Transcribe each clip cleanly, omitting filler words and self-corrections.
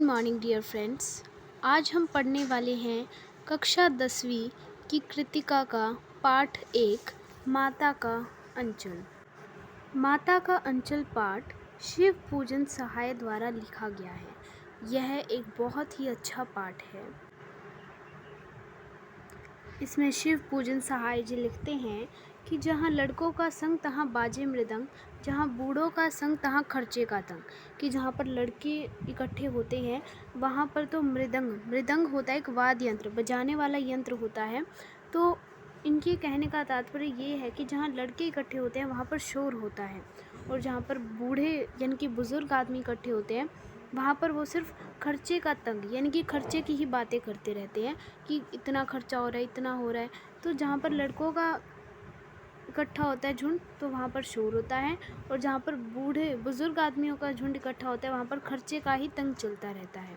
Good morning dear friends. आज हम पढ़ने वाले हैं कक्षा 10वीं की कृतिका का पाठ 1 माता का अंचल। माता का अंचल पाठ शिव पूजन सहाय द्वारा लिखा गया है। यह एक बहुत ही अच्छा पाठ है। इसमें शिव पूजन सहाय जी लिखते हैं कि जहाँ लड़कों का संग तहाँ बाजे मृदंग, जहाँ बूढ़ों का संग तहाँ खर्चे का तंग। कि जहाँ पर लड़के इकट्ठे होते हैं वहाँ पर तो मृदंग होता है, एक वाद्य यंत्र, बजाने वाला यंत्र होता है। तो इनके कहने का तात्पर्य ये है कि जहाँ लड़के इकट्ठे होते हैं वहाँ पर शोर होता है, और जहाँ पर बूढ़े यानी कि बुज़ुर्ग आदमी इकट्ठे होते हैं वहाँ पर वो सिर्फ खर्चे का तंग यानी कि खर्चे की ही बातें करते रहते हैं कि इतना खर्चा हो रहा है, इतना हो रहा है। तो जहाँ पर लड़कों का इकट्ठा होता है झुंड तो वहाँ पर शोर होता है, और जहाँ पर बूढ़े बुजुर्ग आदमियों का झुंड इकट्ठा होता है वहाँ पर खर्चे का ही तंग चलता रहता है।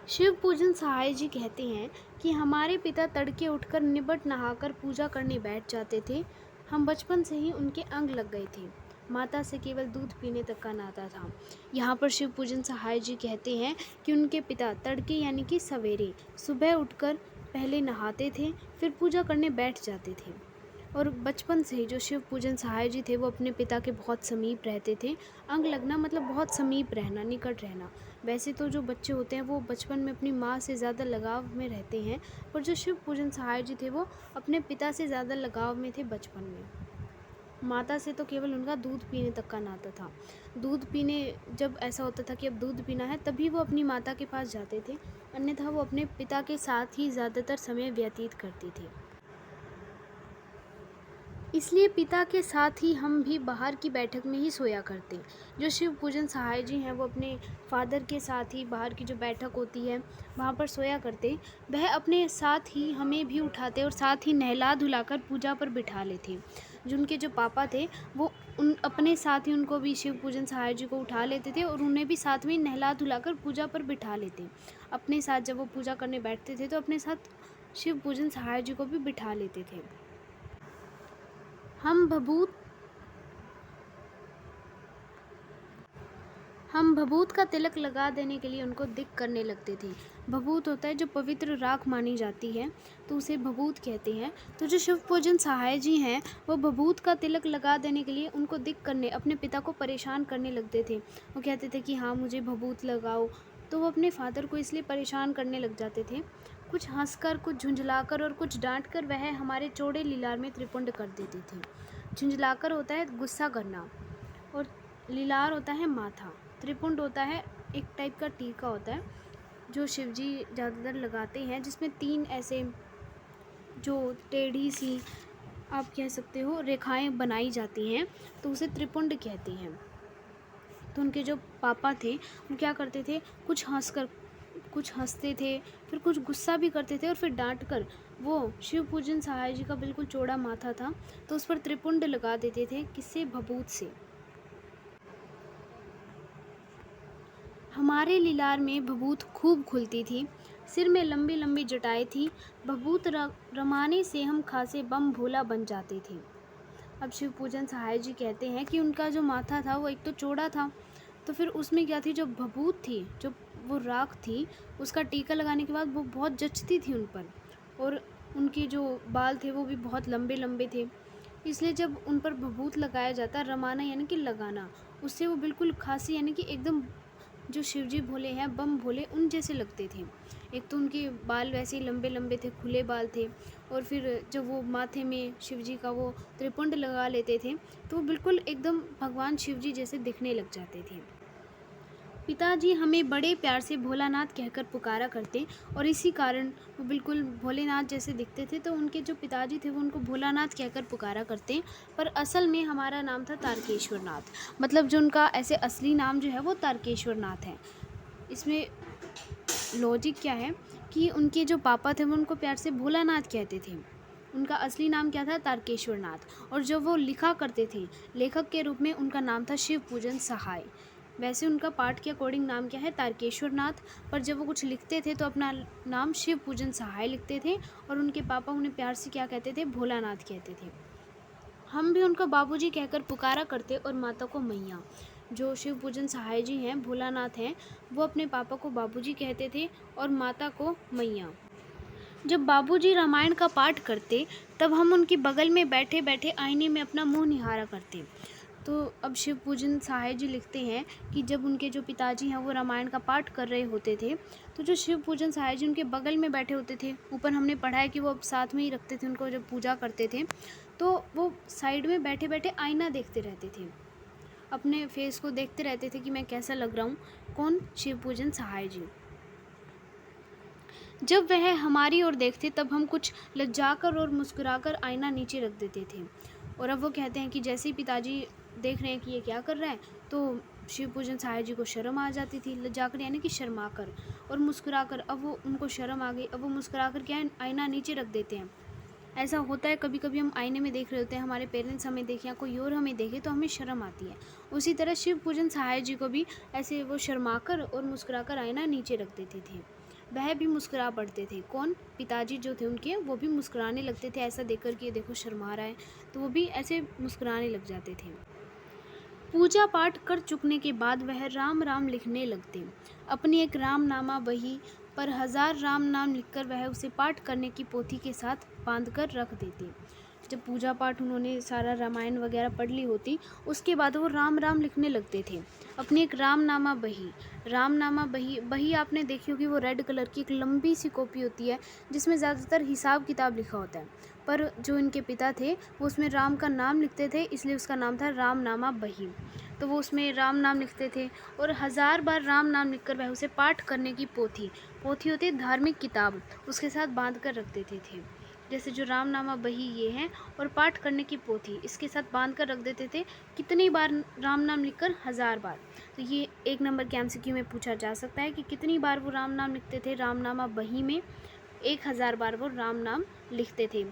शिव पूजन सहाय जी कहते हैं कि हमारे पिता तड़के उठकर निबट नहाकर पूजा करने बैठ जाते थे। हम बचपन से ही उनके अंग लग गए थे। माता से केवल दूध पीने तक का नाता था। यहाँ पर शिव पूजन सहाय जी कहते हैं कि उनके पिता तड़के यानी कि सवेरे सुबह उठकर पहले नहाते थे, फिर पूजा करने बैठ जाते थे। और बचपन से ही जो शिव पूजन सहाय जी थे वो अपने पिता के बहुत समीप रहते थे। अंग लगना मतलब बहुत समीप रहना, निकट रहना। वैसे तो जो बच्चे होते हैं वो बचपन में अपनी माँ से ज़्यादा लगाव में रहते हैं, पर जो शिव पूजन सहाय जी थे वो अपने पिता से ज़्यादा लगाव में थे बचपन में। माता से तो केवल उनका दूध पीने तक का नाता था। दूध पीने जब ऐसा होता था कि अब दूध पीना है तभी वो अपनी माता के पास जाते थे, अन्यथा वो अपने पिता के साथ ही ज़्यादातर समय व्यतीत करते थे। इसलिए पिता के साथ ही हम भी बाहर की बैठक में ही सोया करते। जो शिव पूजन सहाय जी हैं वो अपने फादर के साथ ही बाहर की जो बैठक होती है वहाँ पर सोया करते। वह अपने साथ ही हमें भी उठाते और साथ ही नहला धुलाकर पूजा पर बिठा लेते। जो उनके जो पापा थे वो उन अपने साथ ही उनको भी शिव पूजन सहाय जी को उठा लेते थे और उन्हें भी साथ में नहला धुलाकर पूजा पर बिठा लेते। अपने साथ जब वो पूजा करने बैठते थे तो अपने साथ शिव पूजन सहाय जी को भी बिठा लेते थे। हम भभूत का तिलक लगा देने के लिए उनको दिक करने लगते थे। भभूत होता है जो पवित्र राख मानी जाती है, तो उसे भभूत कहते हैं। तो जो शिव पूजन सहाय जी हैं वो भभूत का तिलक लगा देने के लिए उनको दिक करने, अपने पिता को परेशान करने लगते थे। वो कहते थे कि हाँ मुझे भभूत लगाओ, तो वो अपने फादर को इसलिए परेशान करने लग जाते थे। कुछ हंसकर, कुछ झुंझलाकर और कुछ डांटकर वह हमारे चौड़े लीलार में त्रिपुंड कर देते थे। झुंझलाकर होता है गुस्सा करना, और लीलार होता है माथा, त्रिपुंड होता है एक टाइप का टीका होता है जो शिवजी ज़्यादातर लगाते हैं, जिसमें 3 ऐसे जो टेढ़ी सी आप कह सकते हो रेखाएं बनाई जाती हैं, तो उसे त्रिपुंड कहते हैं। तो उनके जो पापा थे वो क्या करते थे, कुछ हंसते थे, फिर कुछ गुस्सा भी करते थे, और फिर डांट कर वो शिव पूजन सहाय जी का बिल्कुल चौड़ा माथा था तो उस पर त्रिपुंड लगा देते थे। किससे? भभूत से। हमारे लीलार में भभूत खूब खुलती थी, सिर में लंबी लंबी जटाएं थी। भभूत रमाने से हम खासे बम भोला बन जाते थे। अब शिव पूजन सहाय जी कहते हैं कि उनका जो माथा था वो एक तो चौड़ा था, तो फिर उसमें क्या थी, जो भभूत थी, जो वो राख थी, उसका टीका लगाने के बाद वो बहुत जचती थी उन पर, और उनके जो बाल थे वो भी बहुत लंबे लंबे थे। इसलिए जब उन पर भभूत लगाया जाता, रमाना यानी कि लगाना, उससे वो बिल्कुल खासी यानी कि एकदम जो शिवजी भोले हैं, बम भोले उन जैसे लगते थे। एक तो उनके बाल वैसे ही लंबे लंबे थे, खुले बाल थे, और फिर जब वो माथे में शिवजी का वो त्रिपुंड लगा लेते थे तो वो बिल्कुल एकदम भगवान शिवजी जैसे दिखने लग जाते थे। पिताजी हमें बड़े प्यार से भोलानाथ कहकर पुकारा करते, और इसी कारण वो बिल्कुल भोलेनाथ जैसे दिखते थे। तो उनके जो पिताजी थे वो उनको भोलानाथ कहकर पुकारा करते, पर असल में हमारा नाम था तारकेश्वर नाथ। मतलब जो उनका ऐसे असली नाम जो है वो तारकेश्वर नाथ है। इसमें लॉजिक क्या है कि उनके जो पापा थे वो उनको प्यार से भोलानाथ कहते थे, उनका असली नाम क्या था? तारकेश्वर नाथ। और जब वो लिखा करते थे लेखक के रूप में, उनका नाम था शिव पूजन सहाय। वैसे उनका पाठ के अकॉर्डिंग नाम क्या है? तारकेश्वर नाथ। पर जब वो कुछ लिखते थे तो अपना नाम शिव पूजन सहाय लिखते थे, और उनके पापा उन्हें प्यार से क्या कहते थे? भोलानाथ कहते थे। हम भी उनको बाबूजी कहकर पुकारा करते और माता को मैया। जो शिव पूजन सहाय जी हैं, भोलानाथ हैं, वो अपने पापा को बाबूजी कहते थे और माता को मैया। जब बाबूजी रामायण का पाठ करते तब हम उनकी बगल में बैठे बैठे आईने में अपना मुंह निहारा करते। तो अब शिव पूजन सहाय जी लिखते हैं कि जब उनके जो पिताजी हैं वो रामायण का पाठ कर रहे होते थे, तो जो शिव पूजन सहाय जी उनके बगल में बैठे होते थे। ऊपर हमने पढ़ा है कि वो अब साथ में ही रखते थे उनको जब पूजा करते थे, तो वो साइड में बैठे बैठे आईना देखते रहते थे, अपने फेस को देखते रहते थे कि मैं कैसा लग रहा हूँ। कौन? शिव पूजन सहाय जी। जब वह हमारी ओर देखते तब हम कुछ लज्जाकर और मुस्कुराकर आईना नीचे रख देते थे। और अब वो कहते हैं कि जैसे ही पिताजी देख रहे हैं कि ये क्या कर रहा है, तो शिव पूजन सहाय जी को शर्म आ जाती थी। लज्जाकर यानी कि शर्माकर, और मुस्कुराकर, अब वो उनको शर्म आ गई, अब वो मुस्कुराकर क्या है, आईना नीचे रख देते हैं। ऐसा होता है कभी कभी हम आईने में देख रहे होते हैं, हमारे पेरेंट्स हमें देखें या कोई और हमें देखे तो हमें शर्म आती है। उसी तरह शिव पूजन सहाय जी को भी ऐसे वो शर्माकर और मुस्कुराकर आईना नीचे रख देते थे। वह भी मुस्कुरा पड़ते थे। कौन? पिताजी जो थे उनके, वो भी मुस्कुराने लगते थे ऐसा देखकर कि ये देखो शर्मा रहा है, तो वो भी ऐसे मुस्कुराने लग जाते थे। पूजा पाठ कर चुकने के बाद वह राम राम लिखने लगते। अपनी एक रामनामा बही पर 1000 राम नाम लिखकर वह उसे पाठ करने की पोथी के साथ बांधकर रख देते। जब पूजा पाठ उन्होंने सारा रामायण वगैरह पढ़ ली होती, उसके बाद वो राम राम लिखने लगते थे। अपनी एक रामनामा बही, रामनामा बही, बही आपने देखी होगी, वो रेड कलर की एक लंबी सी कॉपी होती है जिसमें ज़्यादातर हिसाब किताब लिखा होता है, पर जो इनके पिता थे वो उसमें राम का नाम लिखते थे, इसलिए उसका नाम था रामनामा बही। तो वो उसमें राम नाम लिखते थे और 1000 बार राम नाम लिखकर वह उसे पाठ करने की पोथी, पोथी होती है धार्मिक किताब, उसके साथ बांध कर रख देते थे। जैसे जो रामनामा बही ये है और पाठ करने की पोथी, इसके साथ बांध कर रख देते थे। कितनी बार राम नाम लिखकर? 1000 बार। तो ये 1 नंबर के MCQ में पूछा जा सकता है कि कितनी बार वो राम नाम लिखते थे रामनामा बही में? 1000 बार वो राम नाम लिखते थे।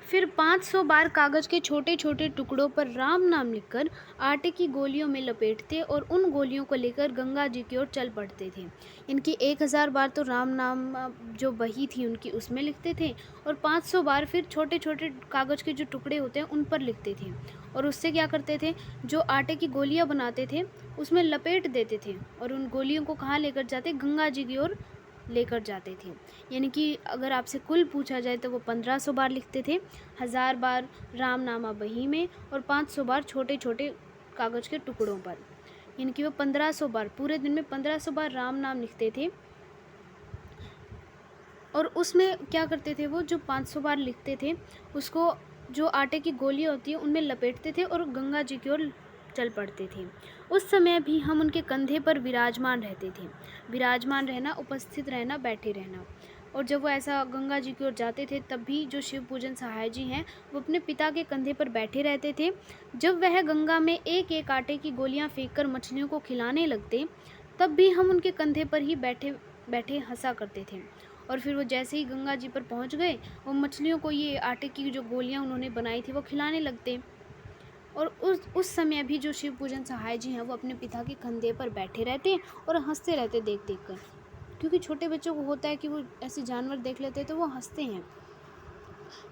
फिर 500 बार कागज़ के छोटे छोटे टुकड़ों पर राम नाम लिखकर आटे की गोलियों में लपेटते और उन गोलियों को लेकर गंगा जी की ओर चल पड़ते थे। इनकी 1000 बार तो राम नाम जो बही थी उनकी उसमें लिखते थे, और 500 बार फिर छोटे छोटे कागज़ के जो टुकड़े होते हैं उन पर लिखते थे। और उससे क्या करते थे, जो आटे की गोलियाँ बनाते थे उसमें लपेट देते थे और उन गोलियों को कहाँ लेकर जाते? गंगा जी की ओर लेकर जाते थे। यानी कि अगर आपसे कुल पूछा जाए तो वो 1500 बार लिखते थे, 1000 बार रामनामा बही में और 500 बार छोटे छोटे कागज़ के टुकड़ों पर। यानी कि वो 1500 बार, पूरे दिन में 1500 बार राम नाम लिखते थे। और उसमें क्या करते थे, वो जो 500 बार लिखते थे उसको जो आटे की गोलियाँ होती हैं उनमें लपेटते थे और गंगा जी की ओर चल पड़ते थे। उस समय भी हम उनके कंधे पर विराजमान रहते थे। विराजमान रहना, उपस्थित रहना, बैठे रहना। और जब वो ऐसा गंगा जी की ओर जाते थे तब भी जो शिव पूजन सहाय जी हैं वो अपने पिता के कंधे पर बैठे रहते थे। जब वह गंगा में एक एक आटे की गोलियां फेंककर मछलियों को खिलाने लगते तब भी हम उनके कंधे पर ही बैठे बैठे हंसा करते थे। और फिर वो जैसे ही गंगा जी पर पहुंच गए, वो मछलियों को ये आटे की जो गोलियां उन्होंने बनाई थी वो खिलाने लगते। और उस समय भी जो शिव पूजन सहाय जी हैं वो अपने पिता के कंधे पर बैठे रहते और हंसते रहते देख देख कर, क्योंकि छोटे बच्चों को होता है कि वो ऐसे जानवर देख लेते हैं तो वो हंसते हैं।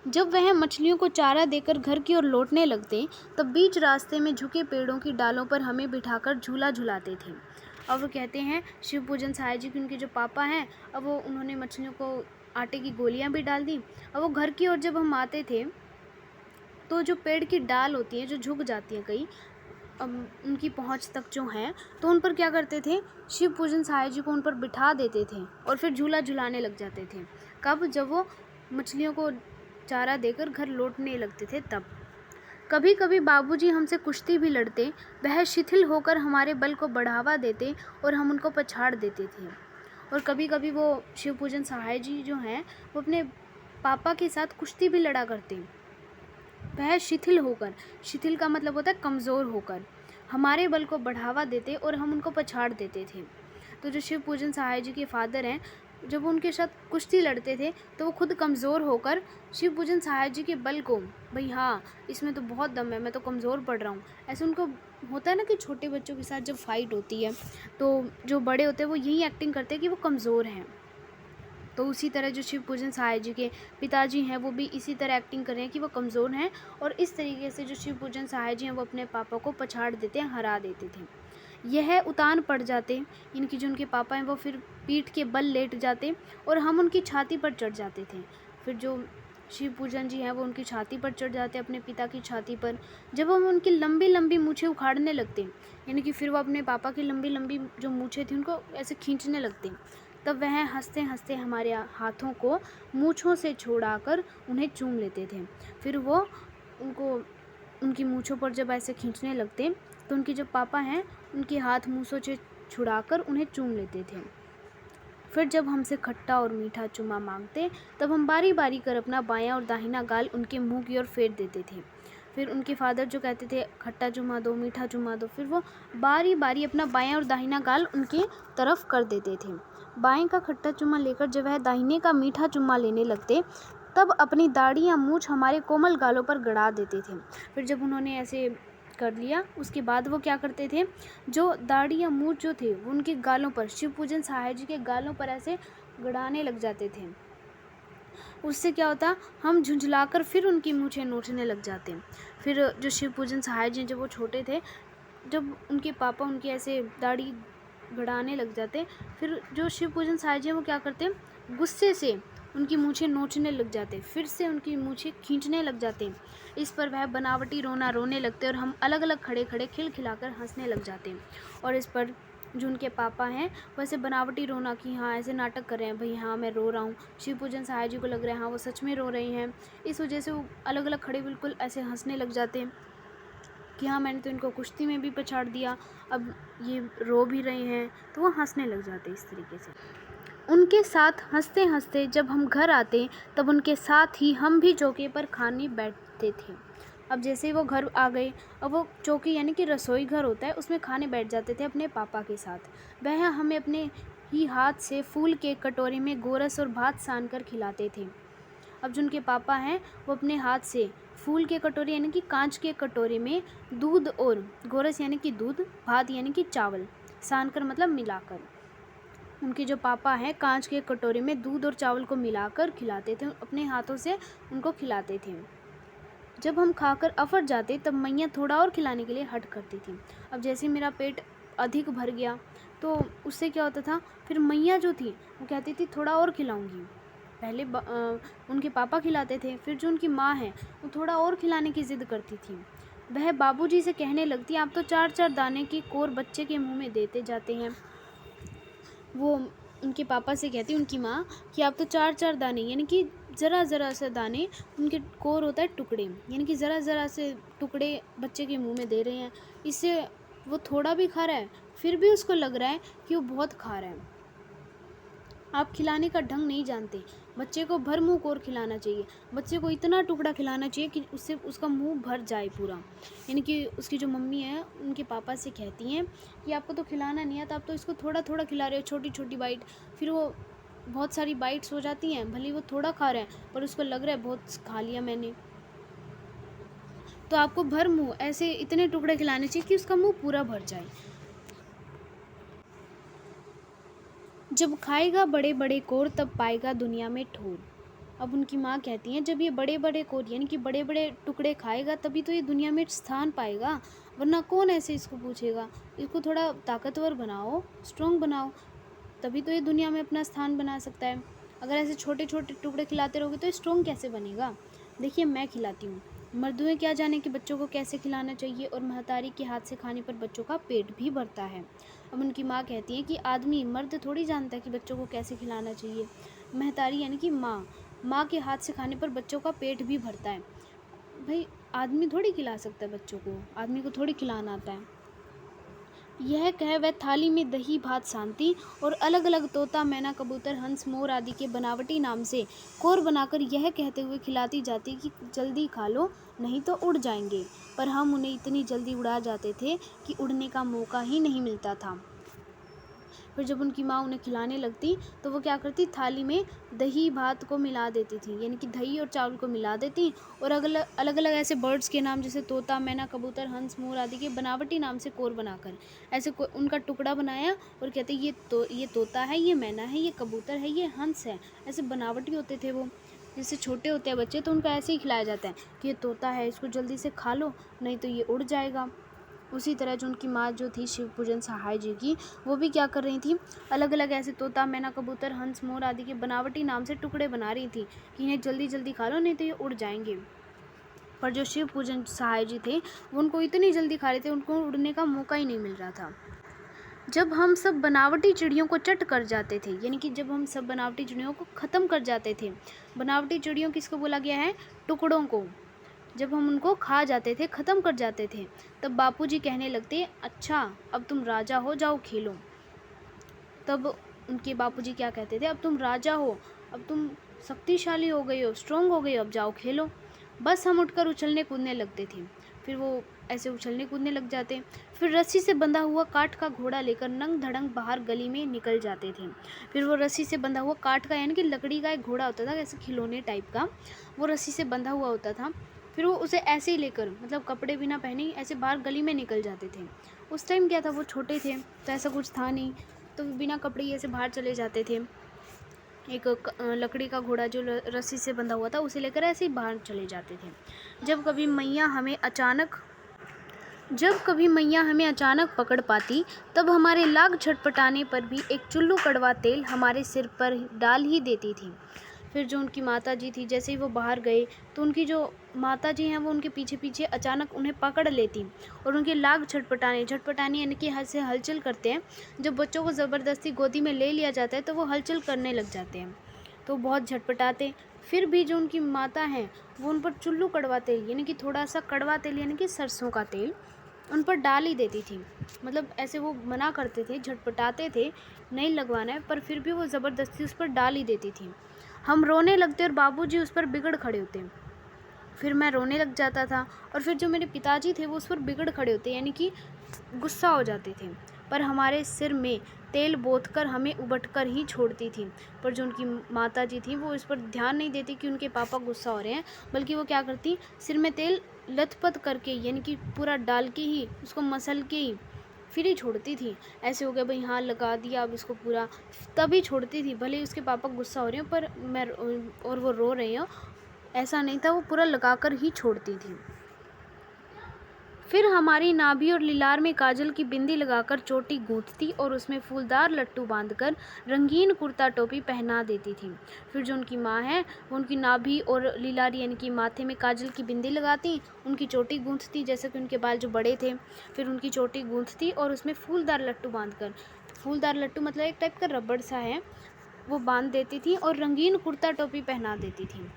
जब वह मछलियों को चारा देकर घर की ओर लौटने लगते तब बीच रास्ते में झुके पेड़ों की डालों पर हमें बिठाकर झूला झुलाते थे। अब वो कहते हैं शिव पूजन सहाय जी की, उनके जो पापा हैं, अब वो उन्होंने मछलियों को आटे की गोलियां भी डाल दी। अब वो घर की ओर जब हम आते थे तो जो पेड़ की डाल होती है जो झुक जाती है कई, उनकी पहुंच तक जो है, तो उन पर क्या करते थे, शिव पूजन सहाय जी को उन पर बिठा देते थे और फिर झूला झुलाने लग जाते थे। कब? जब वो मछलियों को चारा देकर घर लौटने लगते थे तब। कभी कभी बाबूजी हमसे कुश्ती भी लड़ते, वह शिथिल होकर हमारे बल को बढ़ावा देते और हम उनको पछाड़ देते थे। और कभी कभी वो शिव पूजन सहाय जी जो हैं वो अपने पापा के साथ कुश्ती भी लड़ा करते। वह शिथिल होकर, शिथिल का मतलब होता है कमज़ोर होकर, हमारे बल को बढ़ावा देते और हम उनको पछाड़ देते थे। तो जो शिव पूजन सहाय जी के फादर हैं, जब उनके साथ कुश्ती लड़ते थे तो वो खुद कमज़ोर होकर शिव पूजन सहाय जी के बल को, भाई हाँ इसमें तो बहुत दम है, मैं तो कमज़ोर पड़ रहा हूँ, ऐसे उनको होता है ना कि छोटे बच्चों के साथ जब फाइट होती है तो जो बड़े होते हैं वो यही एक्टिंग करते हैं कि वो कमज़ोर हैं। तो उसी तरह जो शिव पूजन सहाय जी के पिताजी हैं वो भी इसी तरह एक्टिंग कर रहे हैं कि वो कमज़ोर हैं, और इस तरीके से जो शिव पूजन सहाय जी हैं वो अपने पापा को पछाड़ देते हैं, हरा देते थे। यह उतान पड़ जाते, इनकी जो उनके पापा हैं वो फिर पीठ के बल लेट जाते और हम उनकी छाती पर चढ़ जाते थे। फिर जो शिव पूजन जी हैं वो उनकी छाती पर चढ़ जाते, अपने पिता की छाती पर। जब हम उनकी लंबी लंबी मूछें उखाड़ने लगते, यानी कि फिर वो अपने पापा की लंबी लंबी जो मूछें थी उनको ऐसे खींचने लगते, तब वह हंसते हंसते हमारे हाथों को मूछों से छुड़ाकर उन्हें चूम लेते थे। फिर वो उनको उनकी मूछों पर जब ऐसे खींचने लगते तो उनके जो पापा हैं उनके हाथ मूछों से छुड़ाकर उन्हें चूम लेते थे। फिर जब हमसे खट्टा और मीठा चुम्मा मांगते तब हम बारी बारी कर अपना बायां और दाहिना गाल उनके मुंह की ओर फेर देते थे। फिर उनके फादर जो कहते थे खट्टा चुम्मा दो, मीठा चुम्मा दो, फिर वो बारी बारी अपना बायां और दाहिना गाल उनके तरफ कर देते थे। बाएं का खट्टा चुम्मा लेकर जब वह दाहिने का मीठा चुम्मा लेने लगते तब अपनी दाढ़ी या मूछ हमारे कोमल गालों पर गड़ा देते थे। फिर जब उन्होंने ऐसे कर लिया उसके बाद वो क्या करते थे, जो दाढ़ी या मूछ जो थे वो उनके गालों पर, शिव पूजन सहाय जी के गालों पर ऐसे गड़ाने लग जाते थे। उससे क्या होता, हम झुंझलाकर फिर उनकी मूछें नोचने लग जाते। फिर जो शिव पूजन सहाय जी जब वो छोटे थे, जब उनके पापा उनकी ऐसे दाढ़ी गड़ाने लग जाते, फिर जो शिव पूजन सहाय जी वो क्या करते, गुस्से से उनकी मूछें नोचने लग जाते, फिर से उनकी मूछें खींचने लग जाते। इस पर वह बनावटी रोना रोने लगते और हम अलग अलग खड़े खड़े खिलखिलाकर हंसने लग जाते। और इस पर जो उनके पापा हैं वैसे बनावटी रोना कि हाँ ऐसे नाटक कर रहे हैं, भाई हाँ मैं रो रहा हूँ, शिव पूजन सहाय जी को लग रहा है हाँ वो सच में रो रही हैं। इस वजह से वो अलग अलग खड़े बिल्कुल ऐसे हंसने लग जाते कि हाँ मैंने तो इनको कुश्ती में भी पछाड़ दिया, अब ये रो भी रहे हैं, तो वो हंसने लग जाते इस तरीके से। उनके साथ हंसते हंसते जब हम घर आते तब उनके साथ ही हम भी चौके पर खाने बैठते थे। अब जैसे ही वो घर आ गए, अब वो चौकी यानी कि रसोई घर होता है उसमें खाने बैठ जाते थे अपने पापा के साथ। वह हमें अपने ही हाथ से फूल के कटोरे में गोरस और भात सान कर खिलाते थे। अब जो उनके पापा हैं वो अपने हाथ से फूल के कटोरे यानी कि कांच के कटोरे में दूध और गोरस यानी कि दूध, भात यानी कि चावल सान कर मतलब मिलाकर, उनके जो पापा हैं कांच के कटोरे में दूध और चावल को मिलाकर खिलाते थे, अपने हाथों से उनको खिलाते थे। जब हम खाकर अफर जाते तब मैया थोड़ा और खिलाने के लिए हट करती थी। अब जैसे मेरा पेट अधिक भर गया तो उससे क्या होता था, फिर मैया जो थी वो कहती थी थोड़ा और खिलाऊंगी। पहले उनके पापा खिलाते थे, फिर जो उनकी माँ है वो थोड़ा और खिलाने की ज़िद करती थी। वह बाबूजी से कहने लगती, आप तो 4-4 दाने की कोर बच्चे के मुँह में देते जाते हैं। वो उनके पापा से कहती उनकी माँ कि आप तो 4-4 दाने यानी कि ज़रा ज़रा से दाने, उनके कोर होता है टुकड़े, यानी कि ज़रा ज़रा से टुकड़े बच्चे के मुंह में दे रहे हैं। इससे वो थोड़ा भी खा रहा है फिर भी उसको लग रहा है कि वो बहुत खा रहा है। आप खिलाने का ढंग नहीं जानते, बच्चे को भर मुंह कोर खिलाना चाहिए, बच्चे को इतना टुकड़ा खिलाना चाहिए कि उससे उसका मुंह भर जाए पूरा। यानी कि उसकी जो मम्मी है उनके पापा से कहती हैं कि आपको तो खिलाना नहीं आता, आप तो इसको थोड़ा थोड़ा खिला रहे हो, छोटी छोटी बाइट। फिर वो बहुत सारी बाइट्स हो जाती हैं, भले वो थोड़ा खा रहे हैं पर उसको लग रहा है बहुत खा लिया मैंने। तो आपको भर मुँह ऐसे इतने टुकड़े खिलाने चाहिए कि उसका मुँह पूरा भर जाए। जब खाएगा बड़े बड़े कोर तब पाएगा दुनिया में ठोर। अब उनकी माँ कहती हैं जब ये बड़े बड़े कोर यानी कि बड़े बड़े टुकड़े खाएगा तभी तो ये दुनिया में स्थान पाएगा, वरना कौन ऐसे इसको पूछेगा। इसको थोड़ा ताकतवर बनाओ, स्ट्रॉन्ग बनाओ, तभी तो ये दुनिया में अपना स्थान बना सकता है। अगर ऐसे छोटे छोटे टुकड़े खिलाते रहोगे तो ये स्ट्रॉन्ग कैसे बनेगा। देखिए मैं खिलाती हूँ, मर्दों क्या जाने कि बच्चों को कैसे खिलाना चाहिए, और महतारी के हाथ से खाने पर बच्चों का पेट भी भरता है। अब उनकी माँ कहती है कि आदमी मर्द थोड़ी जानता है कि बच्चों को कैसे खिलाना चाहिए, महतारी यानी कि माँ के हाथ से खाने पर बच्चों का पेट भी भरता है। भाई आदमी थोड़ी खिला सकता है बच्चों को, आदमी को थोड़ी खिलाना आता है। यह कह वह थाली में दही भात शांति और अलग अलग तोता मैना कबूतर हंस मोर आदि के बनावटी नाम से कोर बनाकर यह कहते हुए खिलाती जाती कि जल्दी खा लो नहीं तो उड़ जाएंगे, पर हम उन्हें इतनी जल्दी उड़ा जाते थे कि उड़ने का मौका ही नहीं मिलता था। फिर जब उनकी माँ उन्हें खिलाने लगती तो वो क्या करती, थाली में दही भात को मिला देती थी, यानी कि दही और चावल को मिला देती और अलग अलग ऐसे बर्ड्स के नाम जैसे तोता, मैना, कबूतर, हंस, मोर आदि के बनावटी नाम से कोर बनाकर ऐसे उनका टुकड़ा बनाया और कहते ये तोता है, ये मैना है, ये कबूतर है, ये हंस है। ऐसे बनावटी होते थे वो। जैसे छोटे होते हैं बच्चे तो उनको ऐसे ही खिलाया जाता है कि ये तोता है, इसको जल्दी से खा लो नहीं तो ये उड़ जाएगा। उसी तरह जो उनकी माँ जो थी शिव पूजन सहाय जी की, वो भी क्या कर रही थी, अलग अलग ऐसे तोता, मैना, कबूतर, हंस, मोर आदि के बनावटी नाम से टुकड़े बना रही थी कि इन्हें जल्दी जल्दी खा लो नहीं तो ये उड़ जाएंगे। पर जो शिव पूजन सहाय जी थे वो उनको इतनी जल्दी खा रहे थे, उनको उड़ने का मौका ही नहीं मिल रहा था। जब हम सब बनावटी चिड़ियों को चट कर जाते थे, यानी कि जब हम सब बनावटी चिड़ियों को ख़त्म कर जाते थे, बनावटी चिड़ियों किसको बोला गया है, टुकड़ों को, जब हम उनको खा जाते थे, ख़त्म कर जाते थे, तब बापूजी कहने लगते, अच्छा अब तुम राजा हो, जाओ खेलो। तब उनके बापूजी क्या कहते थे, अब तुम राजा हो, अब तुम शक्तिशाली हो गए हो, स्ट्रॉन्ग हो गए हो, अब जाओ खेलो। बस हम उठकर उछलने कूदने लगते थे। फिर वो ऐसे उछलने कूदने लग जाते। फिर रस्सी से बंधा हुआ काठ का घोड़ा लेकर नंग धड़ंग बाहर गली में निकल जाते थे। फिर वो रस्सी से बंधा हुआ काठ का, यानी कि लकड़ी का एक घोड़ा होता था, ऐसे खिलौने टाइप का, वो रस्सी से बंधा हुआ होता था। फिर वो उसे ऐसे ही लेकर, मतलब कपड़े भी ना पहने, ऐसे बाहर गली में निकल जाते थे। उस टाइम क्या था, वो छोटे थे तो ऐसा कुछ था नहीं, तो बिना कपड़े ही ऐसे बाहर चले जाते थे। एक लकड़ी का घोड़ा जो रस्सी से बंधा हुआ था उसे लेकर ऐसे ही बाहर चले जाते थे। जब कभी मैया हमें अचानक पकड़ पाती, तब हमारे लाख छटपटाने पर भी एक चुल्लू कड़वा तेल हमारे सिर पर डाल ही देती थी। फिर जो उनकी माता जी थी, जैसे ही वो बाहर गए तो उनकी जो माता जी हैं वो उनके पीछे पीछे अचानक उन्हें पकड़ लेती और उनके लाख झटपटाने यानी कि से हलचल करते हैं। जब बच्चों को ज़बरदस्ती गोदी में ले लिया जाता है तो वो हलचल करने लग जाते हैं, तो बहुत झटपटाते। फिर भी जो उनकी माता हैं वो उन पर चुल्लू कड़वा तेल, यानी कि थोड़ा सा कड़वा तेल, यानी कि सरसों का तेल उन पर डाल ही देती थी। मतलब ऐसे वो मना करते थे, झटपटाते थे, नहीं लगवाना है, पर फिर भी वो ज़बरदस्ती उस पर डाल ही देती थी। हम रोने लगते और बाबूजी उस पर बिगड़ खड़े होते। फिर मैं रोने लग जाता था और फिर जो मेरे पिताजी थे वो उस पर बिगड़ खड़े होते, यानी कि गुस्सा हो जाते थे, पर हमारे सिर में तेल बोतकर हमें उबट कर ही छोड़ती थी। पर जो उनकी माता जी थी वो इस पर ध्यान नहीं देती कि उनके पापा गुस्सा हो रहे हैं, बल्कि वो क्या करती, सिर में तेल लथपथ करके, यानी कि पूरा डाल के ही, उसको मसल के ही फिर ही छोड़ती थी। ऐसे हो गया भाई हाँ लगा दिया अब इसको पूरा, तभी छोड़ती थी, भले ही उसके पापा गुस्सा हो रहे हो पर मैं और वो रो रहे हो, ऐसा नहीं था, वो पूरा लगाकर ही छोड़ती थी। फिर हमारी नाभि और लीलार में काजल की बिंदी लगाकर चोटी गूंथती और उसमें फूलदार लट्टू बांधकर रंगीन कुर्ता टोपी पहना देती थी। फिर जो उनकी माँ है वो उनकी नाभि और लीलार यानी कि माथे में काजल की बिंदी लगाती, उनकी चोटी गूंथती, जैसे कि उनके बाल जो बड़े थे, फिर उनकी चोटी गूंथती और उसमें फूलदार लट्टू बांधकर, फूलदार लट्टू मतलब एक टाइप का रबड़ सा है, वो बांध देती थी और रंगीन कुर्ता टोपी पहना देती थी।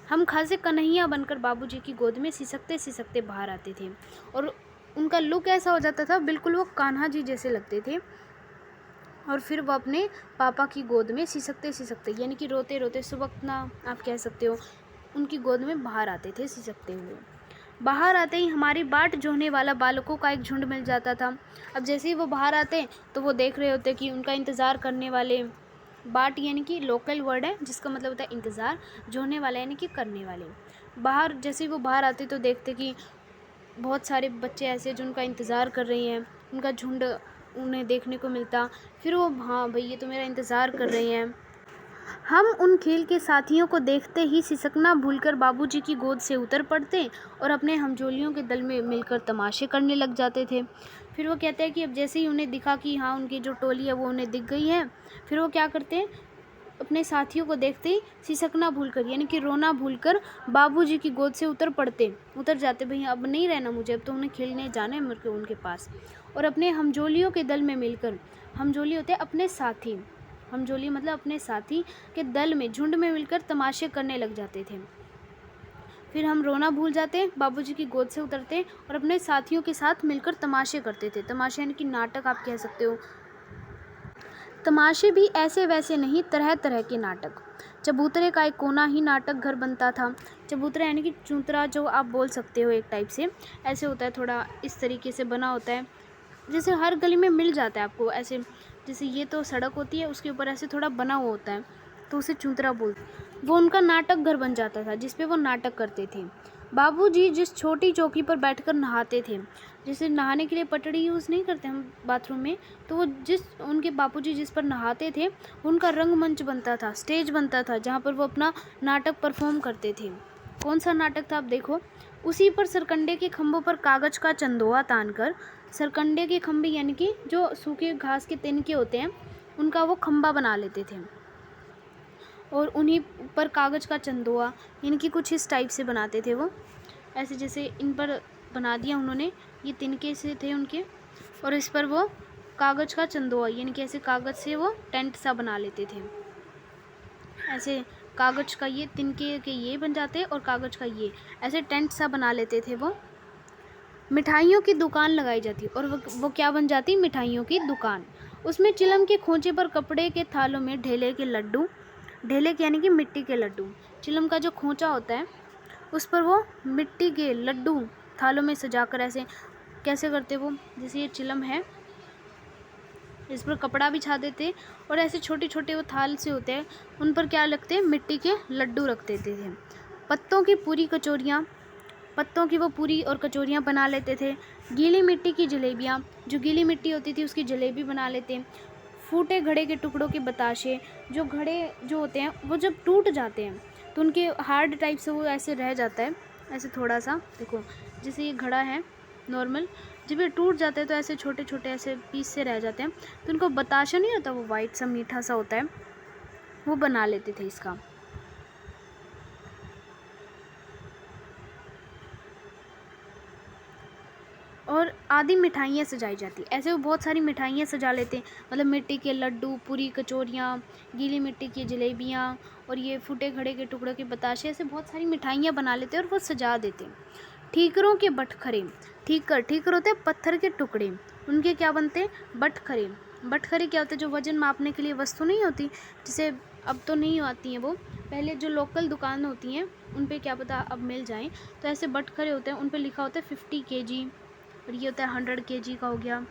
हम खासे कन्हैया बनकर बाबूजी की गोद में सिसकते सिसकते बाहर आते थे और उनका लुक ऐसा हो जाता था, बिल्कुल वो कान्हा जी जैसे लगते थे। और फिर वो अपने पापा की गोद में सिसकते सिसकते, यानी कि रोते रोते, सुबकना आप कह सकते हो, उनकी गोद में बाहर आते थे सिसकते हुए। बाहर आते ही हमारी बाट जोहने वाला बालकों का एक झुंड मिल जाता था। अब जैसे ही वो बाहर आते तो वो देख रहे होते कि उनका इंतज़ार करने वाले, बाट यानी कि लोकल वर्ड है जिसका मतलब होता है इंतज़ार, जोहने वाला यानी कि करने वाले। बाहर जैसे ही वो बाहर आते तो देखते कि बहुत सारे बच्चे ऐसे जो उनका इंतज़ार कर रही हैं, उनका झुंड उन्हें देखने को मिलता। फिर वो हाँ भाई ये तो मेरा इंतज़ार कर रहे हैं। हम उन खेल के साथियों को देखते ही सिसकना भूलकर बाबूजी की गोद से उतर पड़ते और अपने हमजोलियों के दल में मिलकर तमाशे करने लग जाते थे। फिर वो कहते हैं कि अब जैसे ही उन्हें दिखा कि हाँ उनकी जो टोली है वो उन्हें दिख गई है, फिर वो क्या करते हैं, अपने साथियों को देखते ही सिसकना भूलकर, यानी कि रोना भूलकर बाबूजी की गोद से उतर जाते, भैया अब नहीं रहना मुझे, अब तो उन्हें खेलने जाना है मेरे को उनके पास। और अपने हमजोलियों के दल में मिलकर, हमजोली होते हैं अपने साथी, हमजोली मतलब अपने साथी के दल में, झुंड में मिलकर तमाशे करने लग जाते थे। फिर हम रोना भूल जाते, बाबूजी की गोद से उतरते और अपने साथियों के साथ मिलकर तमाशे करते थे। तमाशे यानी कि नाटक आप कह सकते हो। तमाशे भी ऐसे वैसे नहीं, तरह तरह के नाटक। चबूतरे का एक कोना ही नाटक घर बनता था। चबूतरा यानी कि चूतरा जो आप बोल सकते हो एक टाइप से, ऐसे होता है, थोड़ा इस तरीके से बना होता है, जैसे हर गली में मिल जाता है आपको ऐसे जैसे ये तो सड़क होती है, उसके ऊपर ऐसे थोड़ा बना हुआ होता है, तो उसे चूतरा बोलते हैं। वो उनका नाटक घर बन जाता था जिस पे वो नाटक करते थे। बाबूजी जिस छोटी चौकी पर बैठकर नहाते थे, जैसे नहाने के लिए पटड़ी यूज़ नहीं करते हम बाथरूम में, तो वो उनके बाबूजी जिस पर नहाते थे, उनका रंगमंच बनता था, स्टेज बनता था, जहाँ पर वो अपना नाटक परफॉर्म करते थे। कौन सा नाटक था आप देखो। उसी पर सरकंडे के खंभों पर कागज का चंदोआ तानकर, सरकंडे के खंभे यानी कि जो सूखे घास के तिनके होते हैं, उनका वो खंभा बना लेते थे और उन्हीं पर कागज का चंदोआ यानी कि कुछ इस टाइप से बनाते थे वो। ऐसे जैसे इन पर बना दिया उन्होंने, ये तिनके से थे उनके, और इस पर वो कागज का चंदोआ यानी कि ऐसे कागज से वो टेंट सा बना लेते थे। ऐसे कागज का ये तिनके के ये बन जाते और कागज का ये ऐसे टेंट सा बना लेते थे वो। मिठाइयों की दुकान लगाई जाती और वो क्या बन जाती, मिठाइयों की दुकान। उसमें चिलम के खोंचे पर कपड़े के थालों में ढेले के लड्डू, ढेले के यानी कि मिट्टी के लड्डू, चिलम का जो खोंचा होता है उस पर वो मिट्टी के लड्डू थालों में सजाकर ऐसे कैसे करते वो, जैसे ये चिलम है इस पर कपड़ा बिछा देते और ऐसे छोटे छोटे वो थाल से होते हैं, उन पर क्या लगते हैं, मिट्टी के लड्डू रख देते थे। पत्तों की पूरी कचौरियाँ, पत्तों की वो पूरी और कचौरियाँ बना लेते थे। गीली मिट्टी की जलेबियाँ, जो गीली मिट्टी होती थी उसकी जलेबी बना लेते। फूटे घड़े के टुकड़ों के बताशे, जो घड़े जो होते हैं वो जब टूट जाते हैं तो उनके हार्ड टाइप से वो ऐसे रह जाता है, ऐसे थोड़ा सा देखो, जैसे ये घड़ा है नॉर्मल, जब ये टूट जाते हैं तो ऐसे छोटे छोटे ऐसे पीस से रह जाते हैं, तो उनको बताशा नहीं होता, वो वाइट सा मीठा सा होता है, वो बना लेते थे इसका। और आदि मिठाइयाँ सजाई जाती, ऐसे वो बहुत सारी मिठाइयाँ सजा लेते, मतलब मिट्टी के लड्डू, पूरी कचौरियाँ, गीली मिट्टी की जलेबियाँ और ये फूटे घड़े के टुकड़ों के बताशे, ऐसे बहुत सारी मिठाइयाँ बना लेते और वो सजा देते। ठीकरों के बटखरे, ठीकर होते हैं पत्थर के टुकड़े, उनके क्या बनते हैं, बटखरे। बटखरे क्या होते हैं, जो वजन मापने के लिए वस्तु नहीं होती, जिसे अब तो नहीं आती हैं वो, पहले जो लोकल दुकान होती हैं उन पे क्या पता अब मिल जाएं, तो ऐसे बटखरे होते हैं, उन पे लिखा होता है 50 kg और ये होता है 100 kg का हो गया।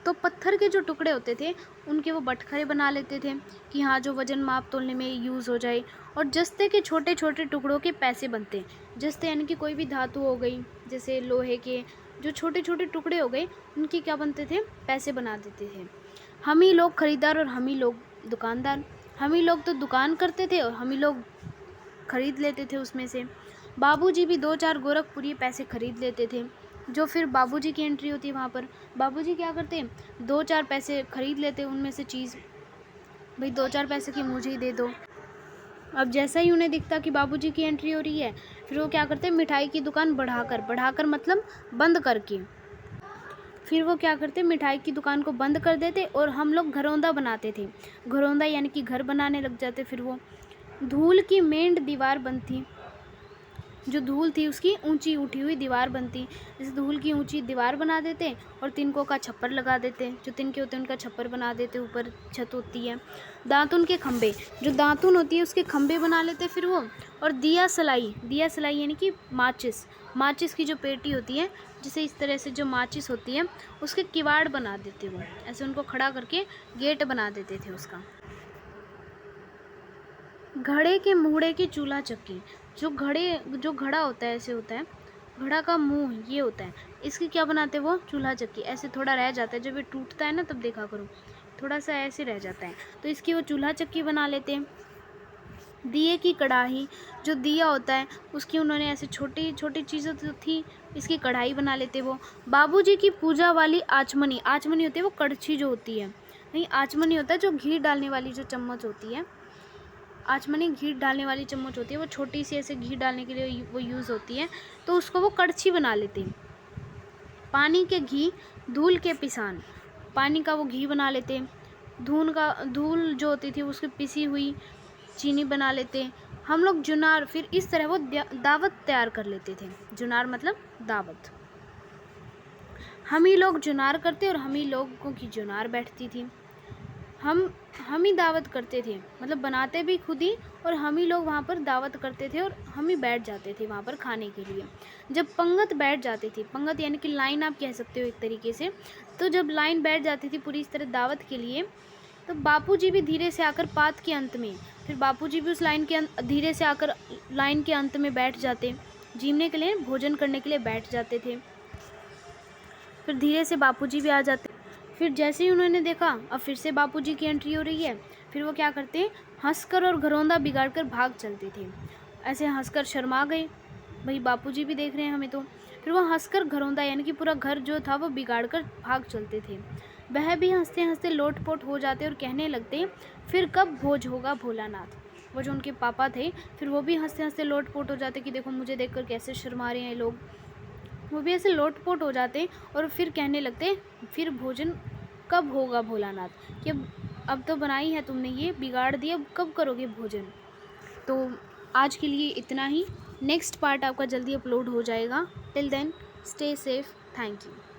तो पत्थर के जो टुकड़े होते थे उनके वो बटखरे बना लेते थे कि हाँ जो वजन माप तोलने में यूज़ हो जाए। और जस्ते के छोटे छोटे टुकड़ों के पैसे बनते, जस्ते यानी कि कोई भी धातु हो गई, जैसे लोहे के जो छोटे छोटे टुकड़े हो गए, उनके क्या बनते थे, पैसे बना देते थे। हम ही लोग खरीदार और हम ही लोग दुकानदार, हम ही लोग तो दुकान करते थे और हम ही लोग खरीद लेते थे उसमें से। बाबूजी भी 2-4 गोरखपुरी पैसे खरीद लेते थे, जो फिर बाबूजी की एंट्री होती है वहाँ पर। बाबूजी क्या करते, 2-4 पैसे खरीद लेते उनमें से चीज़, भाई 2-4 पैसे की मुझे ही दे दो। अब जैसा ही उन्हें दिखता कि बाबूजी की एंट्री हो रही है, फिर वो क्या करते, मिठाई की दुकान बढ़ाकर मतलब बंद करके, फिर वो क्या करते, मिठाई की दुकान को बंद कर देते और हम लोग घरौंदा बनाते थे। घरौंदा यानी कि घर बनाने लग जाते। फिर वो धूल की मेंढ दीवार बनती, जो धूल थी उसकी ऊंची उठी हुई दीवार बनती, जैसे धूल की ऊंची दीवार बना देते और तिनकों का छप्पर लगा देते, जो तिनके होते हैं उनका छप्पर बना देते, ऊपर छत होती है। दातुन के खंबे, जो दातुन होती है उसके खंबे बना लेते फिर वो। और दिया सलाई यानी कि माचिस की जो पेटी होती है, जिसे इस तरह से जो माचिस होती है उसके किवाड़ बना देते वो, ऐसे उनको खड़ा करके गेट बना देते थे उसका। घड़े के मुहड़े की चूल्हा चक्की, जो घड़ा होता है ऐसे होता है, घड़ा का मुंह ये होता है, इसकी क्या बनाते हैं वो, चूल्हा चक्की। ऐसे थोड़ा रह जाता है, जब ये टूटता है ना तब देखा करो, थोड़ा सा ऐसे रह जाता है, तो इसकी वो चूल्हा चक्की बना लेते हैं। दिए की कढ़ाई, जो दिया होता है उसकी उन्होंने ऐसे छोटी छोटी चीज़ें तो थी, इसकी कढ़ाई बना लेते वो। बाबूजी की पूजा वाली आचमनी होती है वो कड़छी जो होती है, नहीं आचमनी होता है जो घी डालने वाली जो चम्मच होती है, आचमनी घी डालने वाली चम्मच होती है, वो छोटी सी ऐसे घी डालने के लिए वो यूज़ होती है, तो उसको वो कड़छी बना लेते हैं। पानी के घी, धूल के पिसान, पानी का वो घी बना लेते हैं। धूल जो होती थी उसकी पिसी हुई चीनी बना लेते हैं। हम लोग जुनार, फिर इस तरह वो दावत तैयार कर लेते थे। जुनार मतलब दावत। हम ही लोग जुनार करते और हम ही लोगों की जुनार बैठती थी। हम हम ही दावत करते थे, मतलब बनाते भी खुद ही और हम ही लोग वहाँ पर दावत करते थे और हम ही बैठ जाते थे वहाँ पर खाने के लिए। जब पंगत बैठ जाती थी, पंगत यानी कि लाइन आप कह सकते हो एक तरीके से, तो जब लाइन बैठ जाती थी पूरी इस तरह दावत के लिए, तो बापूजी भी धीरे से आकर पात के अंत में, फिर बापूजी भी उस लाइन के धीरे से आकर लाइन के अंत में बैठ जाते, जीमने के लिए, भोजन करने के लिए बैठ जाते थे। फिर धीरे से बापूजी भी आ जाते। फिर जैसे ही उन्होंने देखा अब फिर से बापूजी की एंट्री हो रही है, फिर वो क्या करते, हंसकर और घरौंदा बिगाड़कर भाग चलते थे। ऐसे हंसकर शर्मा गए, भाई बापूजी भी देख रहे हैं हमें, तो फिर वो हंसकर घरौंदा यानी कि पूरा घर जो था वो बिगाड़कर भाग चलते थे। वह भी हंसते हंसते लोटपोट हो जाते और कहने लगते, फिर कब भोज होगा भोलानाथ। वो जो उनके पापा थे, फिर वो भी हंसते हंसते लोटपोट हो जाते कि देखो मुझे देखकर कैसे शर्मा रहे हैं लोग। वो भी ऐसे लोटपोट हो जाते और फिर कहने लगते, फिर भोजन कब होगा भोलानाथ, कि अब तो बनाई है तुमने, ये बिगाड़ दिया, अब कब करोगे भोजन। तो आज के लिए इतना ही, नेक्स्ट पार्ट आपका जल्दी अपलोड हो जाएगा। Till then stay safe, thank you.